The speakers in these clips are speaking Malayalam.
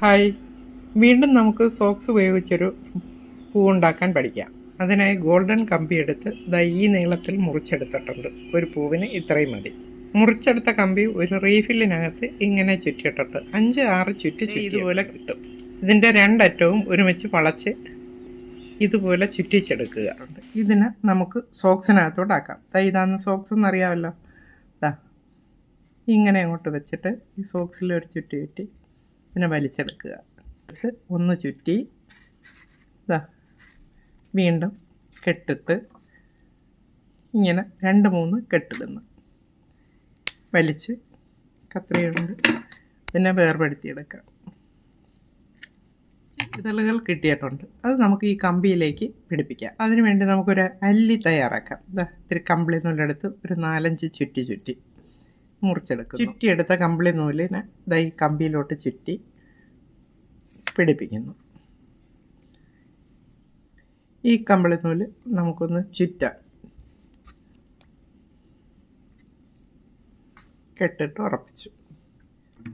ഹായ്, വീണ്ടും നമുക്ക് സോക്സ് ഉപയോഗിച്ചൊരു പൂവുണ്ടാക്കാൻ പഠിക്കാം. അതിനായി ഗോൾഡൻ കമ്പി എടുത്ത് ഈ നീളത്തിൽ മുറിച്ചെടുത്തിട്ടുണ്ട്. ഒരു പൂവിന് ഇത്രയും മതി. മുറിച്ചെടുത്ത കമ്പി ഒരു റീഫില്ലിനകത്ത് ഇങ്ങനെ ചുറ്റിയിട്ടുണ്ട്. 5-6 ചുറ്റി ഇതുപോലെ കിട്ടും. ഇതിൻ്റെ രണ്ടറ്റവും ഒരുമിച്ച് വളച്ച് ഇതുപോലെ ചുറ്റിച്ചെടുക്കുക. ഇതിന് നമുക്ക് സോക്സിനകത്തോട്ടാക്കാം. ഇതാന്ന് സോക്സ് എന്നറിയാമല്ലോ. ഇങ്ങനെ അങ്ങോട്ട് വെച്ചിട്ട് ഈ സോക്സിൽ ഒരു ചുറ്റി പിന്നെ വലിച്ചെടുക്കുക. ഒന്ന് ചുറ്റി വീണ്ടും കെട്ടിട്ട് ഇങ്ങനെ 2-3 കെട്ടിടുന്നു. വലിച്ച് കത്രികയുണ്ട് പിന്നെ വേർപെടുത്തിയെടുക്കാം. ഇതളുകൾ കിട്ടിയിട്ടുണ്ട്. അത് നമുക്ക് ഈ കമ്പിയിലേക്ക് പിടിപ്പിക്കാം. അതിനുവേണ്ടി നമുക്കൊരു അല്ലി തയ്യാറാക്കാം. ഇത്തിരി കമ്പിളി നൂലെടുത്ത് ഒരു 4-5 ചുറ്റി മുറിച്ചെടുക്കും. ചുറ്റിയെടുത്ത കമ്പിളി നൂലിനെ ഈ കമ്പിയിലോട്ട് ചുറ്റി പിടിപ്പിക്കുന്നു. ഈ കമ്പിളി നൂല് നമുക്കൊന്ന് ചുറ്റാം. കെട്ടിട്ട് ഉറപ്പിച്ചു.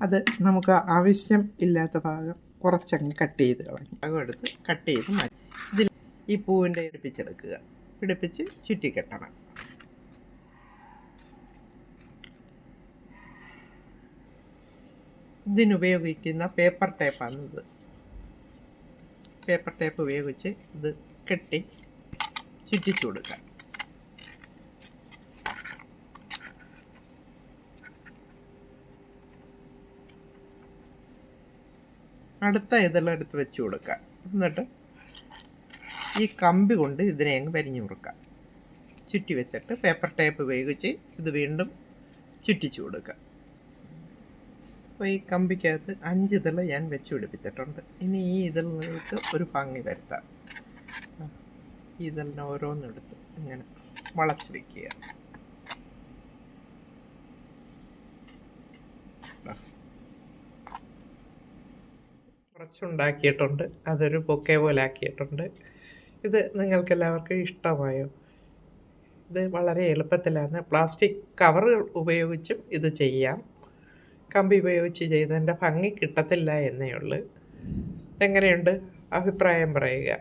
അത് നമുക്ക് ആവശ്യം ഇല്ലാത്ത ഭാഗം കുറച്ചങ്ങ് കട്ട് ചെയ്ത് കളഞ്ഞു. ഭാഗം എടുത്ത് കട്ട് ചെയ്ത് മാറ്റി ഇതിൽ ഈ പൂവിൻ്റെ പിടിപ്പിച്ചെടുക്കുക. പിടിപ്പിച്ച് ചുറ്റിക്കെട്ടണം. ഇതിനുപയോഗിക്കുന്ന പേപ്പർ ടേപ്പാണിത്. പേപ്പർ ടേപ്പ് ഉപയോഗിച്ച് ഇത് കെട്ടി ചുറ്റിച്ചു കൊടുക്കാം. അടുത്ത ഇതെല്ലാം എടുത്ത് വെച്ച് കൊടുക്കാം. എന്നിട്ട് ഈ കമ്പി കൊണ്ട് ഇതിനെ അങ്ങ് വരിഞ്ഞു കൊടുക്കാം. ചുറ്റി വെച്ചിട്ട് പേപ്പർ ടേപ്പ് ഉപയോഗിച്ച് ഇത് വീണ്ടും ചുറ്റിച്ചു കൊടുക്കാം. അപ്പോൾ ഈ കമ്പിക്കകത്ത് 5 ഇതൾ ഞാൻ വെച്ച് പിടിപ്പിച്ചിട്ടുണ്ട്. ഇനി ഈ ഇതളുകൾക്ക് ഒരു ഭംഗി വരുത്താം. ഈ ഇതളിനെ ഓരോന്നെടുത്ത് ഇങ്ങനെ വളച്ച് വയ്ക്കുക. കുറച്ചുണ്ടാക്കിയിട്ടുണ്ട്. അതൊരു ബൊക്കെ പോലെ ആക്കിയിട്ടുണ്ട്. ഇത് നിങ്ങൾക്കെല്ലാവർക്കും ഇഷ്ടമായോ? ഇത് വളരെ എളുപ്പത്തിലാണ്. പ്ലാസ്റ്റിക് കവർ ഉപയോഗിച്ചും ഇത് ചെയ്യാം. കമ്പി ഉപയോഗിച്ച് ചെയ്തതിൻ്റെ ഭംഗി കിട്ടത്തില്ല എന്നേ ഉള്ളൂ. എങ്ങനെയുണ്ട്? അഭിപ്രായം പറയുക.